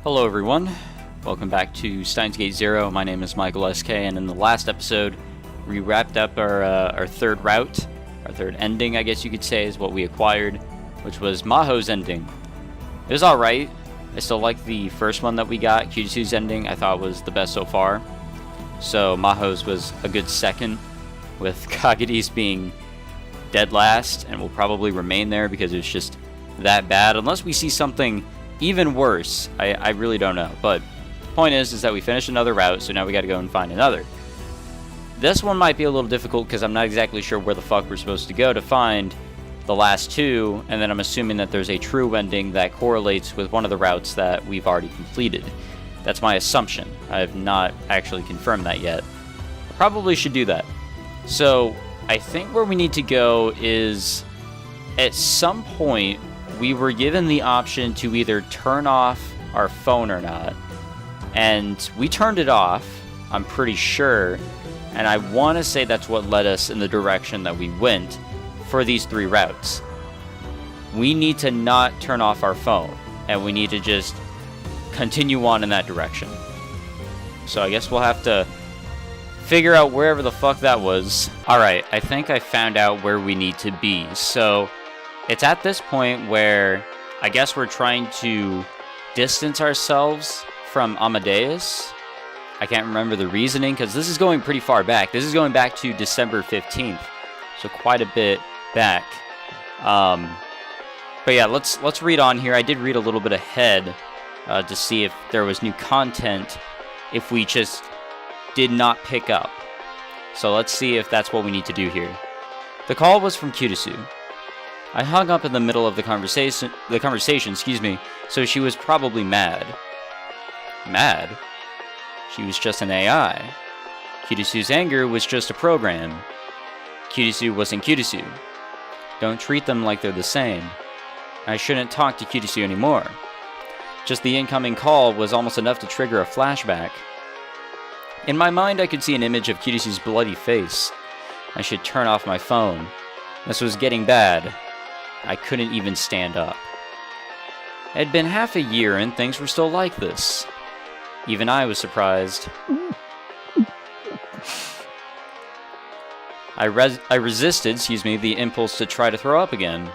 Hello everyone, welcome back to Steins Gate Zero. My name is Michael SK, and in the last episode we wrapped up our third route, our third ending I guess you could say is what we acquired, which was Maho's ending. It was alright. I still like the first one that we got, Kirisu's ending. I thought was the best so far. So Maho's was a good second, with Kagede's being dead last, and will probably remain there because it's just that bad, unless we see something even worse. I really don't know, but point is that we finished another route, so now we gotta go and find another. This one might be a little difficult because I'm not exactly sure where the fuck we're supposed to go to find the last two, and then I'm assuming that there's a true ending that correlates with one of the routes that we've already completed. That's my assumption. I have not actually confirmed that yet. I probably should do that. So I think where we need to go is, at some point we were given the option to either turn off our phone or not, and we turned it off, I'm pretty sure, and I want to say that's what led us in the direction that we went for these three routes. We need to not turn off our phone, and we need to just continue on in that direction. So I guess we'll have to figure out wherever the fuck that was. Alright, I think I found out where we need to be. So it's at this point where I guess we're trying to distance ourselves from Amadeus. I can't remember the reasoning because this is going pretty far back. This is going back to December 15th, so quite a bit back. But yeah, let's read on here. I did read a little bit ahead to see if there was new content if we just did not pick up. So let's see if that's what we need to do here. The call was from Kirisu. I hung up in the middle of the conversation, so she was probably mad. Mad? She was just an AI. Kirisu's anger was just a program. Kirisu wasn't Kirisu. Don't treat them like they're the same. I shouldn't talk to Kirisu anymore. Just the incoming call was almost enough to trigger a flashback. In my mind, I could see an image of Kirisu's bloody face. I should turn off my phone. This was getting bad. I couldn't even stand up. It had been half a year and things were still like this. Even I was surprised. I resisted, the impulse to try to throw up again.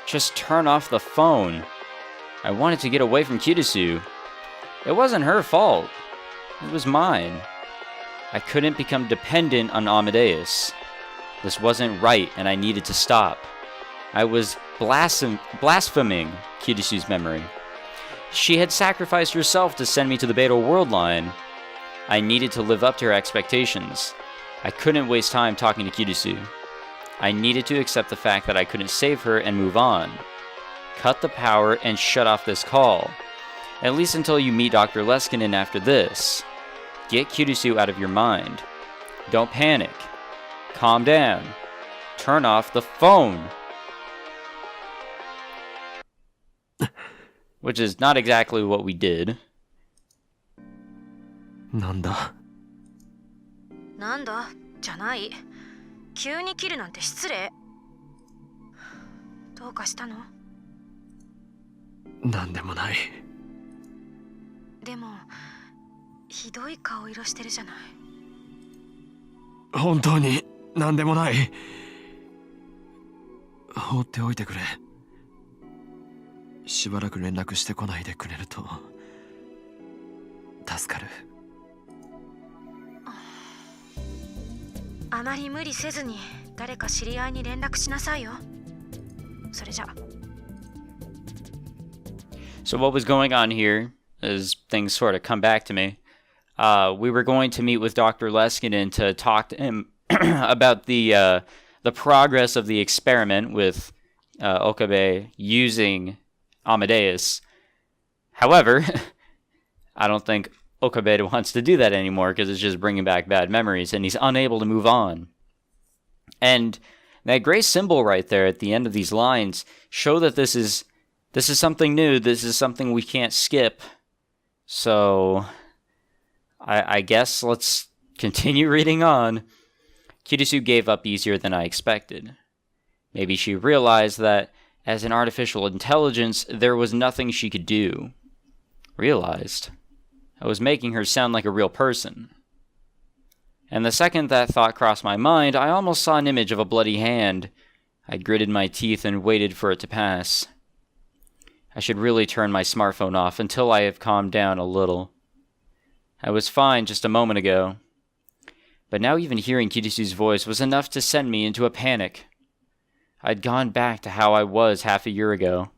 Just turn off the phone. I wanted to get away from Kirisu. It wasn't her fault. It was mine. I couldn't become dependent on Amadeus. This wasn't right and I needed to stop. I was blaspheming Kirisu's memory. She had sacrificed herself to send me to the Beta World line. I needed to live up to her expectations. I couldn't waste time talking to Kirisu. I needed to accept the fact that I couldn't save her and move on. Cut the power and shut off this call. At least until you meet Dr. Leskinen after this. Get Kirisu out of your mind. Don't panic. Calm down. Turn off the phone. Which is not exactly what we did. なんだなんだじゃない。急に切るなんて失礼。どうかしたの？なんでもない。でもひどい顔色してるじゃない。本当になんでもない。放っておいてくれ。しばらく連絡してこないでくれると助かる。あまり無理せずに誰か知り合いに連絡しなさいよ。それじゃ。So what was going on here, as things sort of come back to me, we were going to meet with Dr. Leskinen to talk to him about the progress of the experiment with Okabe using Amadeus. However, I don't think Okabe wants to do that anymore because it's just bringing back bad memories and he's unable to move on. And that gray symbol right there at the end of these lines show that this is something new. This is something we can't skip. So I guess let's continue reading on. Kirisu gave up easier than I expected. Maybe she realized that as an artificial intelligence, there was nothing she could do. Realized I was making her sound like a real person. And the second that thought crossed my mind, I almost saw an image of a bloody hand. I gritted my teeth and waited for it to pass. I should really turn my smartphone off until I have calmed down a little. I was fine just a moment ago. But now even hearing Kirisu's voice was enough to send me into a panic. I'd gone back to how I was half a year ago.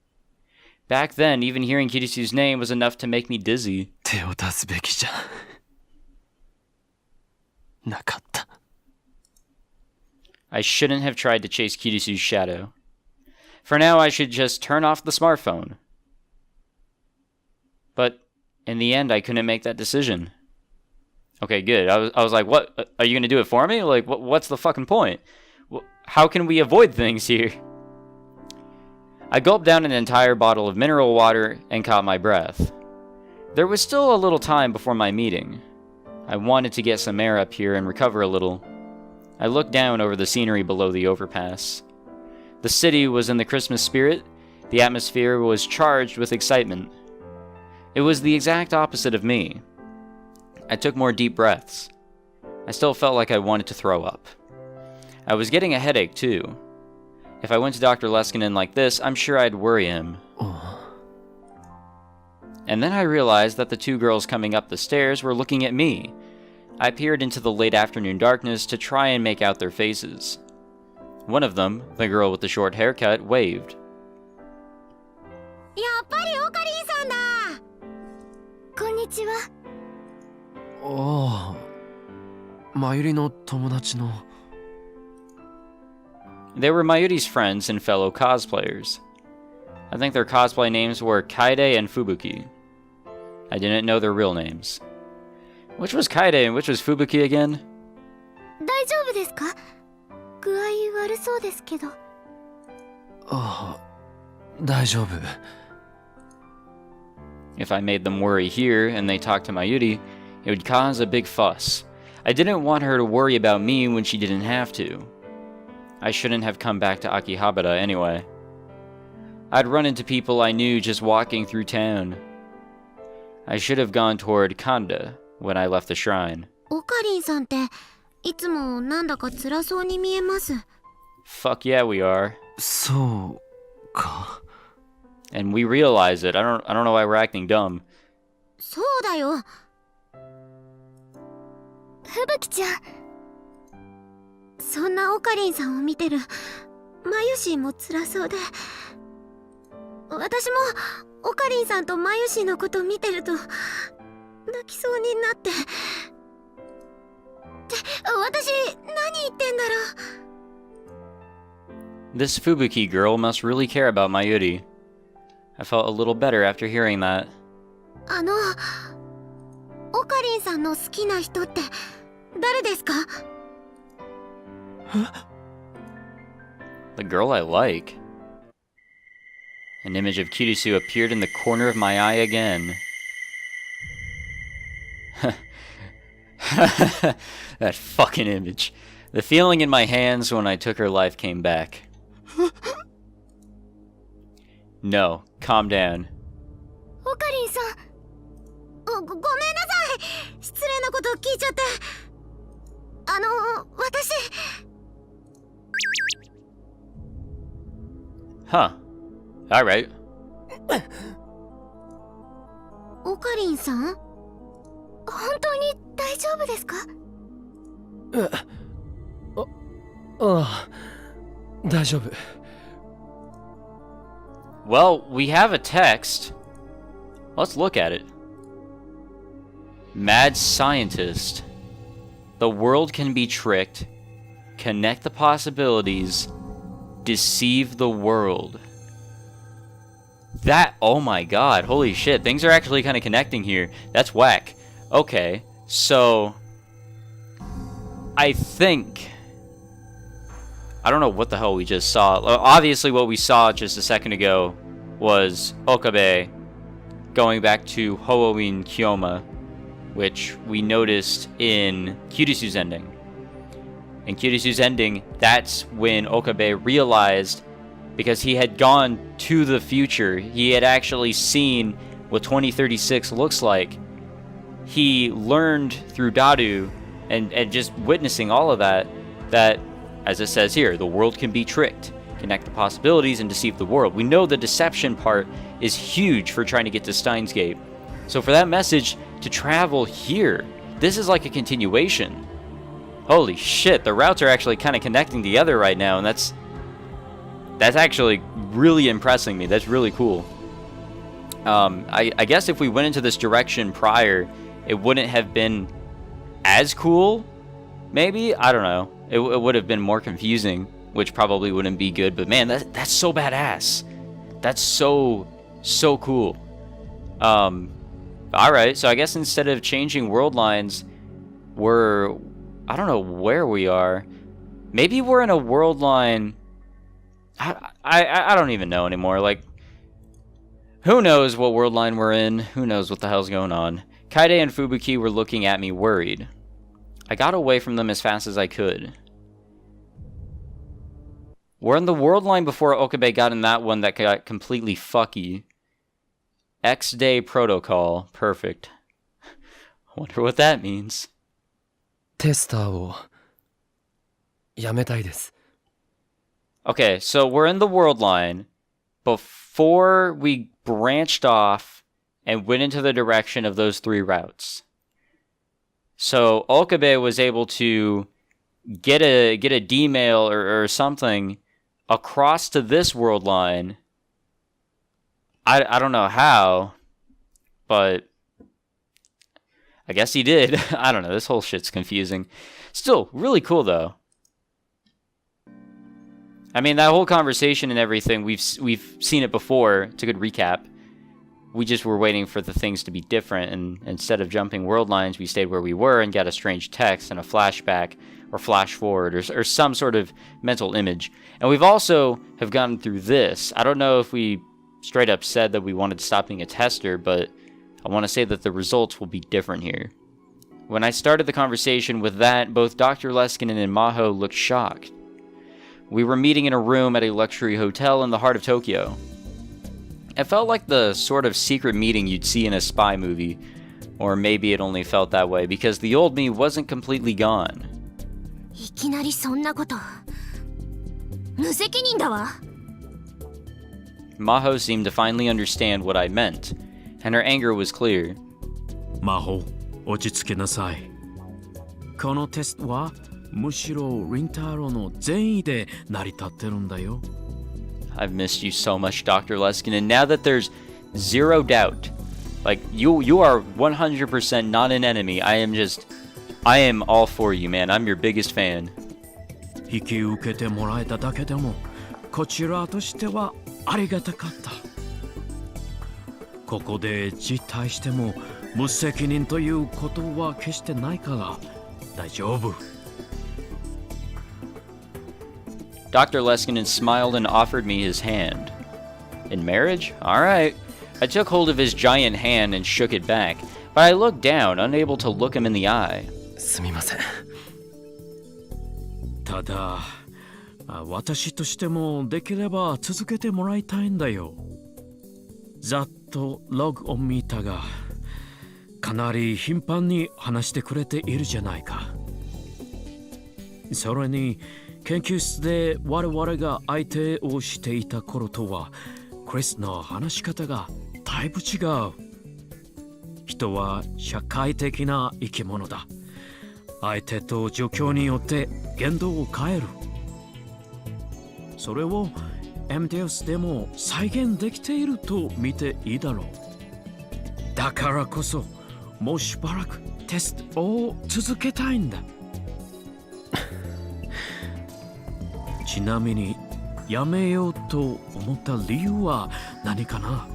Back then, even hearing Kirisu's name was enough to make me dizzy. 手を出すべきじゃなかった。 I shouldn't have tried to chase Kirisu's shadow. For now, I should just turn off the smartphone. But in the end, I couldn't make that decision. Okay, good. I was like, what? Are you going to do it for me? Like, what's the fucking point? How can we avoid things here? I gulped down an entire bottle of mineral water and caught my breath. There was still a little time before my meeting. I wanted to get some air up here and recover a little. I looked down over the scenery below the overpass. The city was in the Christmas spirit. The atmosphere was charged with excitement. It was the exact opposite of me. I took more deep breaths. I still felt like I wanted to throw up. I was getting a headache too. If I went to Dr. Leskinen like this, I'm sure I'd worry him. And then I realized that the two girls coming up the stairs were looking at me. I peered into the late afternoon darkness to try and make out their faces. One of them, the girl with the short haircut, waved. やっぱりオカリンさんだ。こんにちは。ああ、マユリの友達の。 They were Mayuri's friends and fellow cosplayers. I think their cosplay names were Kaide and Fubuki. I didn't know their real names. Which was Kaide and which was Fubuki again? 大丈夫ですか？具合悪そうですけど。ああ、大丈夫。 If I made them worry here and they talked to Mayuri, it would cause a big fuss. I didn't want her to worry about me when she didn't have to. I shouldn't have come back to Akihabara anyway. I'd run into people I knew just walking through town. I should have gone toward Kanda when I left the shrine. オカリンさんっていつもなんだか辛そうに見えます。 Fuck yeah, we are. そうか。 And we realize it. I don't know why we're acting dumb. そうだよ。ふぶきちゃん。そんなオカリンさんを見てるマユシーも辛そうで、私もオカリンさんとマユシーのこと見てると泣きそうになって。って私何言ってんだろう。 This Fubuki girl must really care about Mayuri. I felt a little better after hearing that. オカリンさんの好きな人って誰ですか？ The girl I like. An image of Kirisu appeared in the corner of my eye again. That fucking image. The feeling in my hands when I took her life came back. No, calm down. オカリンさん、ごめんなさい。失礼なこと聞いちゃって。私。 Huh. Alright. オカリンさん、本当に大丈夫ですか？ああ、大丈夫。 Well, we have a text. Let's look at it. Mad scientist. The world can be tricked. Connect the possibilities. Deceive the world. That, oh my god, holy shit, things are actually kind of connecting here. That's whack. Okay, so I think, I don't know what the hell we just saw. Obviously what we saw just a second ago was Okabe going back to Hoouin Kyoma, which we noticed in Kirisu's ending. In Kirisu's ending, that's when Okabe realized, because he had gone to the future, he had actually seen what 2036 looks like, he learned through Dadu and just witnessing all of that, as it says here, the world can be tricked, connect the possibilities, and deceive the world. We know the deception part is huge for trying to get to Steins Gate. So for that message to travel here, this is like a continuation. Holy shit, the routes are actually kind of connecting together right now, and that's actually really impressing me. That's really cool. I guess if we went into this direction prior, it wouldn't have been as cool, maybe? I don't know. It would have been more confusing, which probably wouldn't be good, but man, that's so badass. That's so cool. Alright, so I guess instead of changing world lines, I don't know where we are. Maybe we're in a world line... I don't even know anymore. Like, who knows what world line we're in? Who knows what the hell's going on? Kaide and Fubuki were looking at me worried. I got away from them as fast as I could. We're in the world line before Okabe got in that one that got completely fucky. X-Day Protocol. Perfect. I wonder what that means. テスターをやめたいです。 Okay, so we're in the world line before we branched off and went into the direction of those 3 routes. So Okabe was able to get a D-mail or something across to this world line. I don't know how, but I guess he did. I don't know, this whole shit's confusing. Still, really cool though. I mean, that whole conversation and everything, we've seen it before. It's a good recap. We just were waiting for the things to be different, and instead of jumping world lines, we stayed where we were and got a strange text and a flashback or flash forward or some sort of mental image. And we've also have gone through this. I don't know if we straight up said that we wanted to stop being a tester, but I want to say that the results will be different here. When I started the conversation with that, both Dr. Leskinen and Maho looked shocked. We were meeting in a room at a luxury hotel in the heart of Tokyo. It felt like the sort of secret meeting you'd see in a spy movie, or maybe it only felt that way because the old me wasn't completely gone. いきなりそんなこと。無責任だわ。 Maho seemed to finally understand what I meant, and her anger was clear. 魔法、落ち着けなさい。このテストはむしろリンタロウの善意で成り立ってるんだよ。 I've missed you so much, Dr. Leskinen. Now that there's zero doubt, like you are 100% not an enemy. I am all for you, man. I'm your biggest fan. 引き受けてもらえただけでもこちらとしてはありがたかった。ここで辞退しても無責任ということは決してないから大丈夫。 Dr. Leskinen smiled and offered me his hand. In marriage? Alright. I took hold of his giant hand and shook it back, but I looked down, unable to look him in the eye. すみません。ただ私としてもできれば続けてもらいたいんだよ。ざっとログを見たがかなり頻繁に話してくれているじゃないか。それに研究室で我々が相手をしていた頃とはクリスの話し方がだいぶ違う。人は社会的な生き物だ。相手と状況によって言動を変える。それを MDS でも再現できていると見ていいだろう。だからこそもうしばらくテストを続けたいんだ。ちなみにやめようと思った理由は何かな？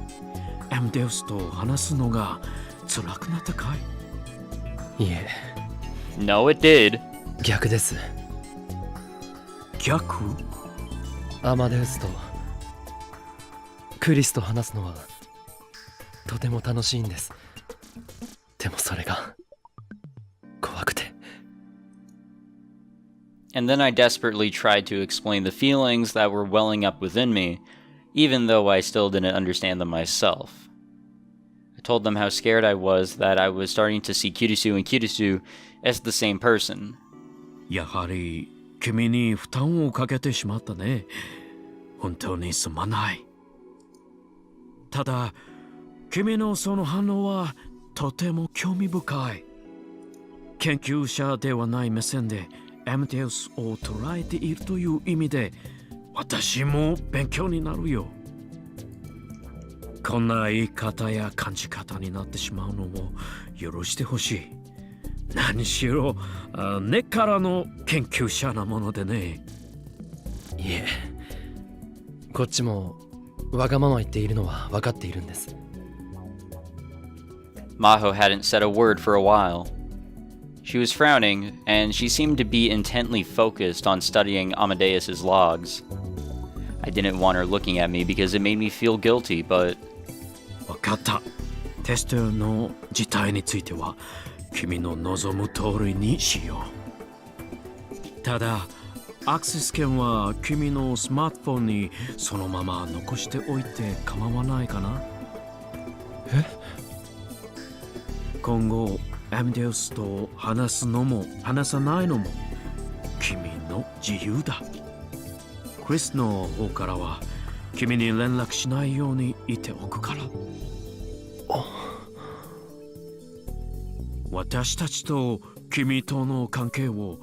MDS と話すのが辛くなったかい？いえ。 No, it did. 逆です。逆？アマデウスとクリスと話すのはとても楽しいんです。でもそれが怖くて。 And then I desperately tried to explain the feelings that were welling up within me, even though I still didn't understand them myself. I told them how scared I was that I was starting to see Kirisu and Kirisu as the same person. やはり君に負担をかけてしまったね。本当にすまない。ただ、君のその反応はとても興味深い。研究者ではない目線でアマデウスを捉えているという意味で、私も勉強になるよ。こんな言い方や感じ方になってしまうのも許してほしい。何しろ根っからの研究者なものでね。いえ、こっちもわがまま言っているのは分かっているんです。 Maho hadn't said a word for a while. She was frowning, and she seemed to be intently focused on studying Amadeus's logs. I didn't want her looking at me because it made me feel guilty, but... 分かった。テストの事態については君の望む通りにしよう。ただ、アクセス権は君のスマートフォンにそのまま残しておいて構わないかな？え？今後、アマデウスと話すのも話さないのも君の自由だ。クリスの方からは君に連絡しないように言っておくから。私たちと君との関係を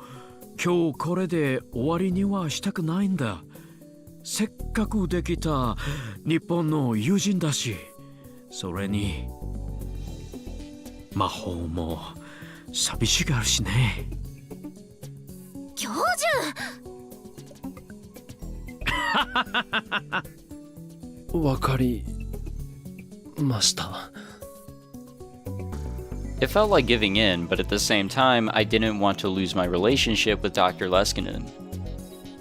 今日これで終わりにはしたくないんだ。せっかくできた日本の友人だし、それに魔法も寂しがるしね。教授わかりました。 It felt like giving in, but at the same time, I didn't want to lose my relationship with Dr. Leskinen.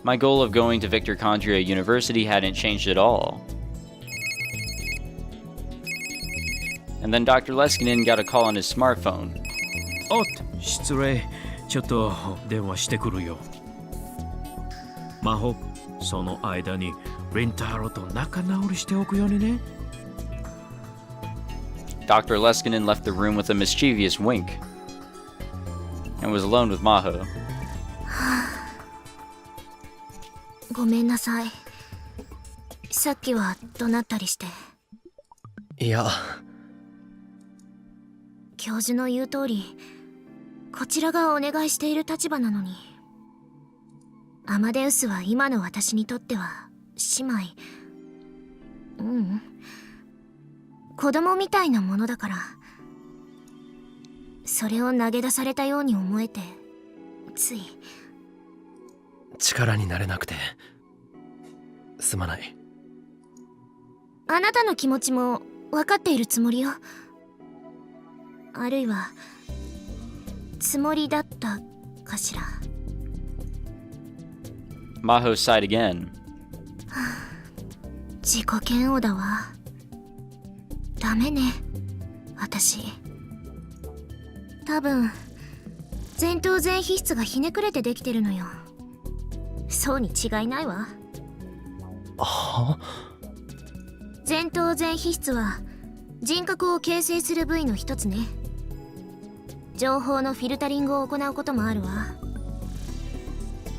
My goal of going to Victor Condria University hadn't changed at all. And then Dr. Leskinen got a call on his smartphone. おっ、失礼。ちょっと電話してくるよ。魔法、その間にリンタロと仲直りしておくようにね。Dr. Leskinen left the room with a mischievous wink and was alone with Maho. ごめんなさい。さっきは怒鳴ったりして。いや、教授の言う通り、こちらがお願いしている立場なのに。アマデウスは今の私にとっては姉妹。子供みたいなものだから。それを投げ出されたように思えて、つい。力になれなくてすまない。あなたの気持ちも分かっているつもりよ。あるいはつもりだったかしら。 Maho sighed again. 自己嫌悪だわ。ダメね、私。多分前頭前皮質がひねくれてできてるのよ。そうに違いないわ。は？前頭前皮質は人格を形成する部位の一つね。情報のフィルタリングを行うこともあるわ。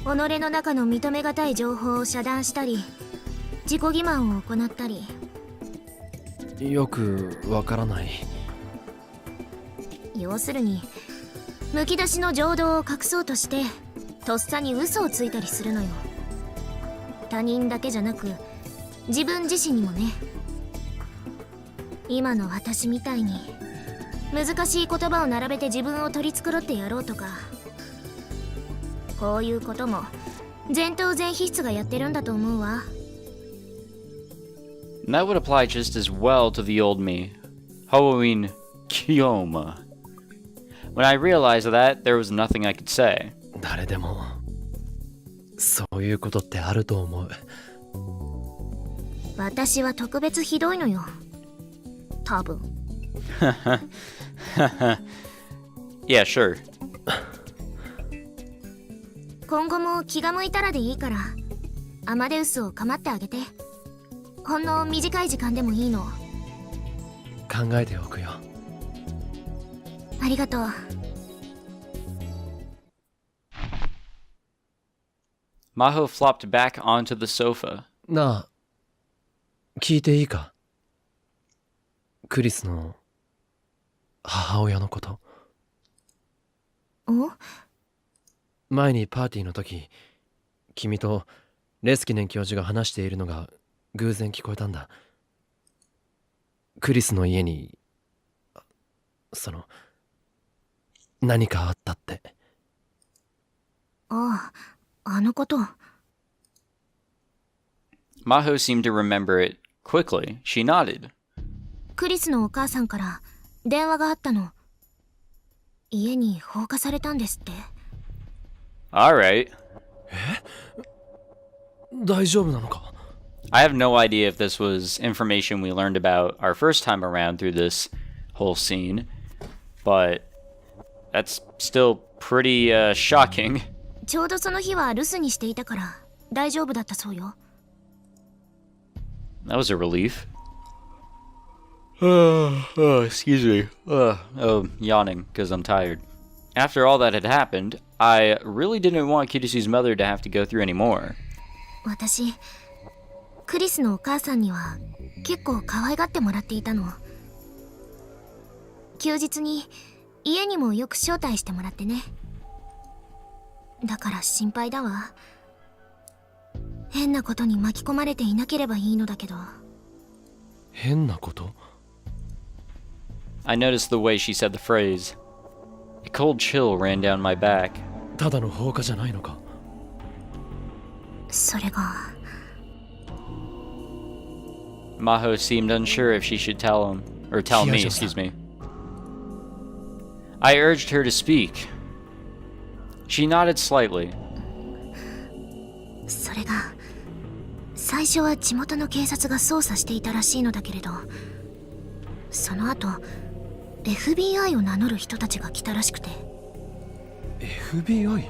己の中の認めがたい情報を遮断したり、自己欺瞞を行ったり。よくわからない。要するにむき出しの情動を隠そうとしてとっさに嘘をついたりするのよ。他人だけじゃなく自分自身にもね。今の私みたいに難しい言葉を並べて自分を取り繕ってやろうとか、こういうことも前頭前皮質がやってるんだと思うわ。 And that would apply just as well to the old me, Halloween Kiyoma. When I realized that, there was nothing I could say. 誰でもそういうことってあると思う。私は特別ひどいのよ。多分。Yeah, sure. 今後も気が向いたらでいいからアマデウスを構ってあげて。ほんの短い時間でもいいの。考えておくよ。ありがとう。Maho flopped back onto the sofa. なあ、聞いていいか？クリスの母親のこと。お？前にパーティーの時、君とレスキネン教授が話しているのが偶然聞こえたんだ。クリスの家に何かあったって。ああ、あのこと。Maho seemed to remember it quickly. She nodded. クリスのお母さんから電話があったの。家に放火されたんですって。Alright. 大丈夫なのか？ I have no idea if this was information we learned about our first time around through this whole scene, but that's still pretty shocking. ちょうどその日は留守にしていたから大丈夫だったそうよ。That was a relief. Excuse me. Yawning because I'm tired. After all that had happened, I really didn't want Kirisu's mother to have to go through any more. 私、クリスのお母さんには結構可愛がってもらっていたの。休日に家にもよく招待してもらってね。だから心配だわ。変なことに巻き込まれていなければいいのだけど。変なこと？ I noticed the way she said the phrase. A cold chill ran down my back. ただの放火じゃないのか？それが。Maho seemed unsure if she should tell him, or tell me, excuse me. I urged her to speak. She nodded slightly. それが最初は地元の警察が捜査していたらしいのだけれど、その後 FBI を名乗る人たちが来たらしくて。 FBI？ え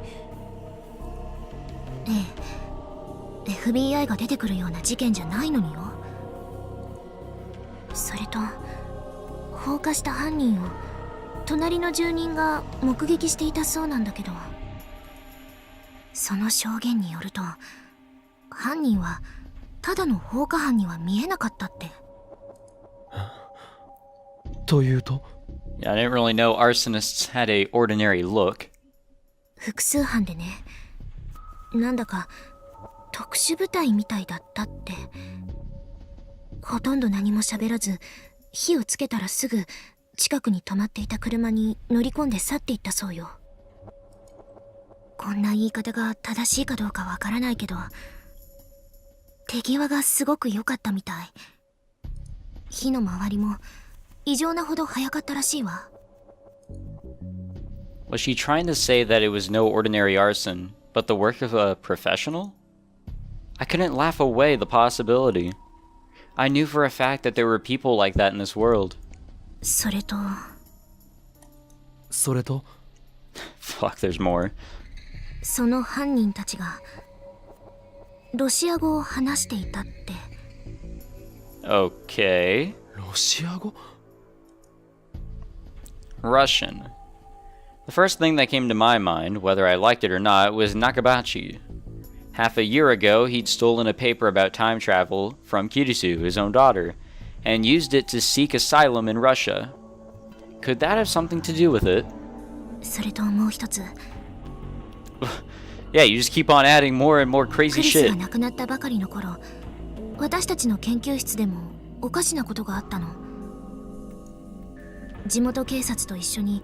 え、 FBI が出てくるような事件じゃないのによ。それと放火した犯人を隣の住人が目撃していたそうなんだけど、その証言によると犯人はただの放火犯には見えなかったって。というと？ Yeah, I didn't really know arsonists had a ordinary look. 複数犯でね、なんだか特殊部隊みたいだったって。ほとんど何も喋らず、火をつけたらすぐ近くに止まっていた車に乗り込んで去っていったそうよ。こんな言い方が正しいかどうかわからないけど、手際がすごく良かったみたい。火の回りも異常なほど早かったらしいわ。Was she trying to say that it was no ordinary arson, but the work of a professional? I couldn't laugh away the possibility. I knew for a fact that there were people like that in this world. それと Fuck, there's more. その犯人たちがロシア語を話していたって。 Okay. ロシア語？ Russian. The first thing that came to my mind, whether I liked it or not, was Nakabachi. Half a year ago, he'd stolen a paper about time travel from Kirisu, his own daughter, and used it to seek asylum in Russia. Could that have something to do with it? それともう一つ、 Yeah, you just keep on adding more and more ク crazy リス shit. が亡くなったばかりの頃、私たちの研究室でもおかしなことがあったの。地元警察と一緒に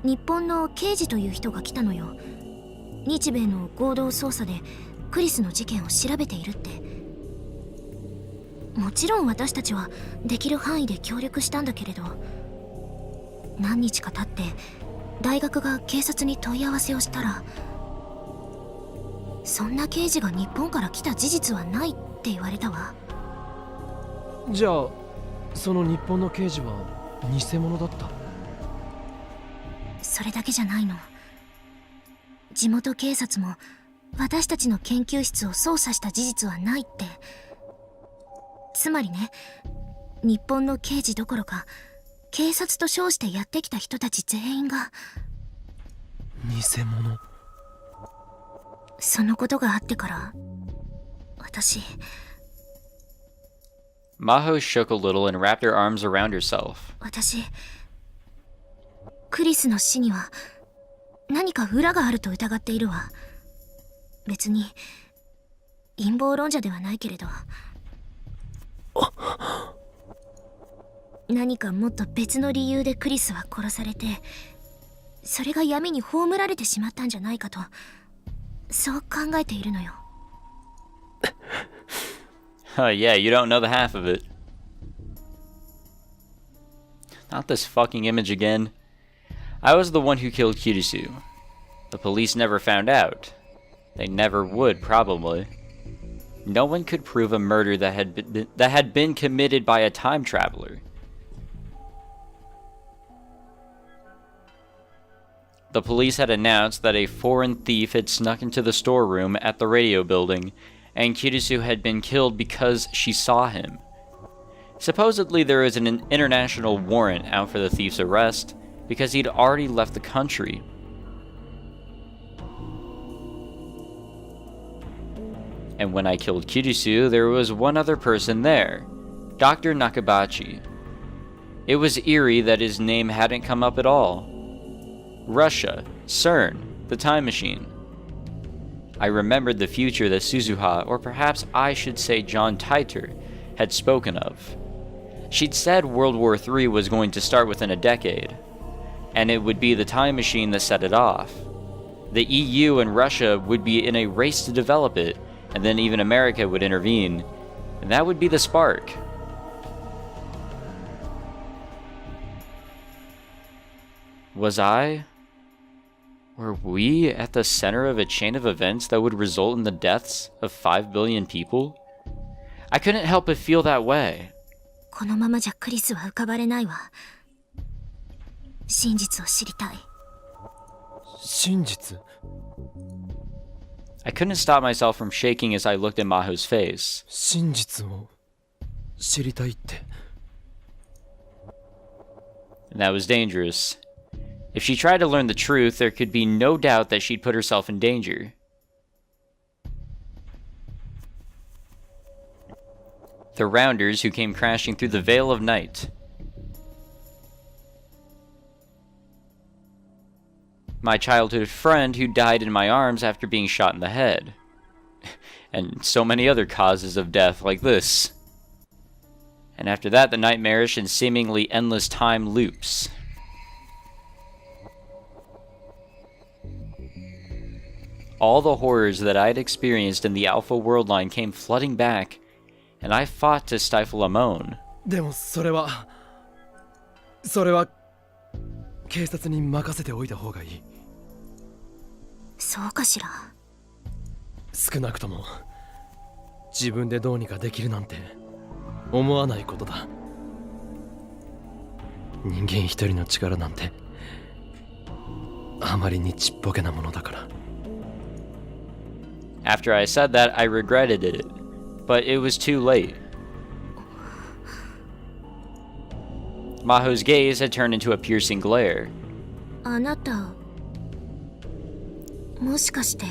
日本の刑事という人が来たのよ。日米の合同捜査でクリスの事件を調べているって。もちろん私たちはできる範囲で協力したんだけれど、何日か経って大学が警察に問い合わせをしたら、そんな刑事が日本から来た事実はないって言われたわ。じゃあその日本の刑事は偽物だった？それだけじゃないの。地元警察も私たちの研究室を捜査した事実はないって。つまりね、日本の刑事どころか警察と称してやってきた人たち全員が偽物。そのことがあってから私 Maho shook a little and wrapped her arms around herself. 私クリスの死には何か裏があると疑っているわ。別に陰謀論者ではないけれど何かもっと別の理由でクリスは殺されてそれが闇に葬られてしまったんじゃないかとそう考えているのよ。Yeah, you don't know the half of it. Not this fucking image again. I was the one who killed Kirisu. The police never found out. They never would, probably. No one could prove a murder that had been committed by a time traveler. The police had announced that a foreign thief had snuck into the storeroom at the radio building, and Kirisu had been killed because she saw him. Supposedly there was an international warrant out for the thief's arrest, because he'd already left the country. And when I killed Kirisu, there was one other person there, Dr. Nakabachi. It was eerie that his name hadn't come up at all. Russia, CERN, the time machine. I remembered the future that Suzuha, or perhaps I should say John Titor, had spoken of. She'd said World War III was going to start within a decade, and it would be the time machine that set it off. The EU and Russia would be in a race to develop it, and then even America would intervene, and that would be the spark. Was I? Were we at the center of a chain of events that would result in the deaths of 5 billion people? I couldn't help but feel that way. このままじゃクリスは浮かばれないわ。真実を知りたい。真実？ I couldn't stop myself from shaking as I looked at Maho's face. 真実を知りたいって。 And that was dangerous. If she tried to learn the truth, there could be no doubt that she'd put herself in danger. The Rounders who came crashing through the veil of night. My childhood friend who died in my arms after being shot in the head. And so many other causes of death like this. And after that, the nightmarish and seemingly endless time loops. All the horrors that I had experienced in the Alpha World line came flooding back, and I fought to stifle a moan. でもそれは警察に任せておいた方がいい。そうかしら。少なくとも自分でどうにかできるなんて思わないことだ。人間一人の力なんてあまりにちっぽけなものだから。After I said that, I regretted it, but it was too late. Maho's gaze had turned into a piercing glare. あなた、もしかして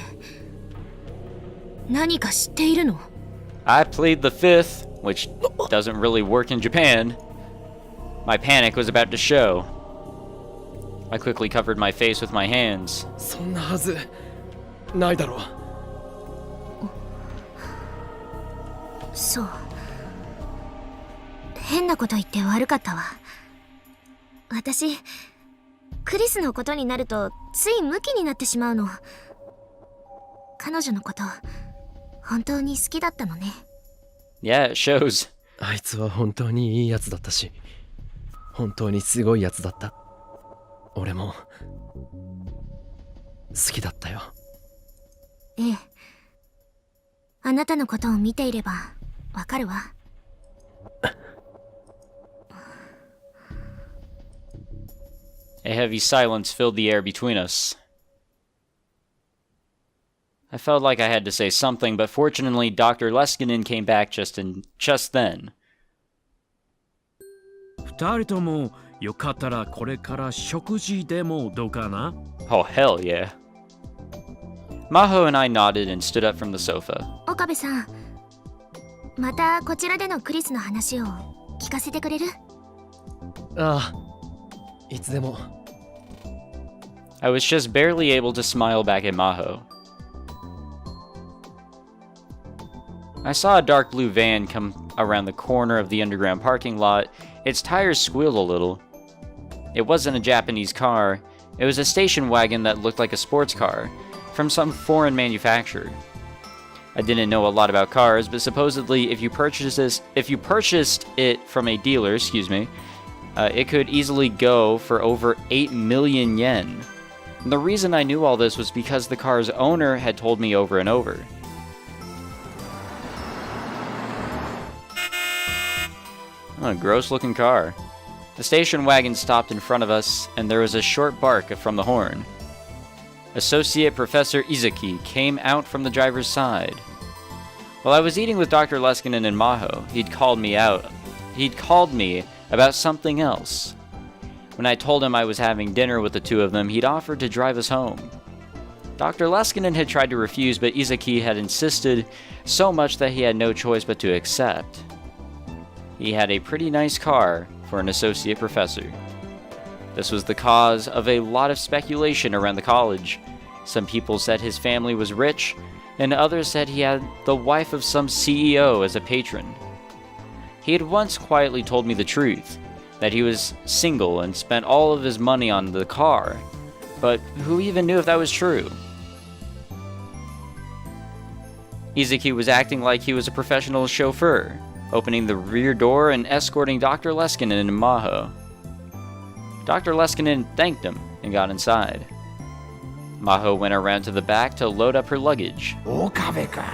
何か知っているの？ I plead the fifth, which doesn't really work in Japan. My panic was about to show. I quickly covered my face with my hands. そんなはずないだろう。そう。変なこと言って悪かったわ。私、クリスのことになるとついムキになってしまうの。彼女のこと、本当に好きだったのね。Yeah, it shows. あいつは本当にいいやつだったし、本当にすごいやつだった。俺も好きだったよ。ええ。あなたのことを見ていればわかるわ。A heavy silence filled the air between us. I felt like I had to say something, but fortunately Dr. Leskinen came back just then. 二人ともよかったらこれから食事でもどうかな? Oh, hell yeah. Maho and I nodded and stood up from the sofa. 岡部さん、またこちらでのクリスの話を聞かせてくれる？ああ、いつでも。I was just barely able to smile back at Maho. I saw a dark blue van come around the corner of the underground parking lot. Its tires squealed a little. It wasn't a Japanese car. It was a station wagon that looked like a sports car from some foreign manufacturer. I didn't know a lot about cars, but supposedly if you purchased it from a dealer, it could easily go for over 8 million yen. And the reason I knew all this was because the car's owner had told me over and over. Oh, a gross looking car. The station wagon stopped in front of us, and there was a short bark from the horn. Associate Professor Izaki came out from the driver's side. While I was eating with Dr. Leskinen and Maho, he'd called me about something else. When I told him I was having dinner with the two of them, he'd offered to drive us home. Dr. Leskinen had tried to refuse, but Izaki had insisted so much that he had no choice but to accept. He had a pretty nice car for an associate professor. This was the cause of a lot of speculation around the college. Some people said his family was rich, and others said he had the wife of some CEO as a patron. He had once quietly told me the truth, that he was single and spent all of his money on the car, but who even knew if that was true? Izaki was acting like he was a professional chauffeur, opening the rear door and escorting Dr. Leskinen and Maho. Dr. Leskinen thanked him and got inside. Maho went around to the back to load up her luggage. Okabeか。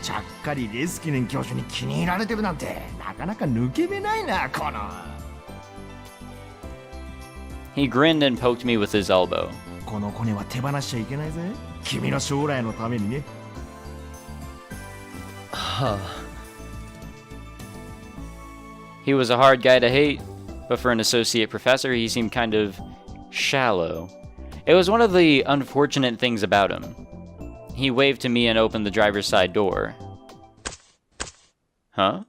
ちゃっかりレスキネン教授に気に入られてるなんてなかなか抜け目ないな、この。He grinned and poked me with his elbow. この子には手放しちゃいけないぜ。君の将来のためにね。はあ。He was a hard guy to hate, but for an associate professor, he seemed kind of shallow. It was one of the unfortunate things about him. He waved to me and opened the driver's side door. Huh?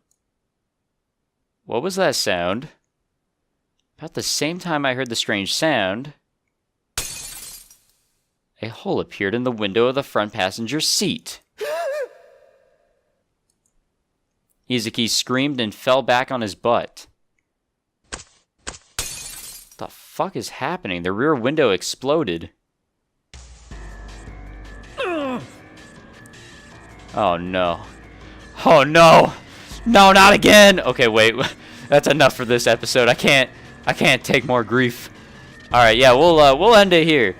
What was that sound? About the same time I heard the strange sound, a hole appeared in the window of the front passenger seat. Izaki screamed and fell back on his butt. What the fuck is happening? The rear window exploded. Oh no. Oh no! No, not again! Okay, wait. That's enough for this episode. I can't take more grief. Alright, yeah, we'll end it here.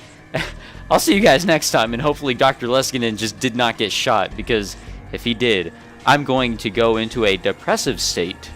I'll see you guys next time, and hopefully Dr. Leskinen just did not get shot, because if he did, I'm going to go into a depressive state.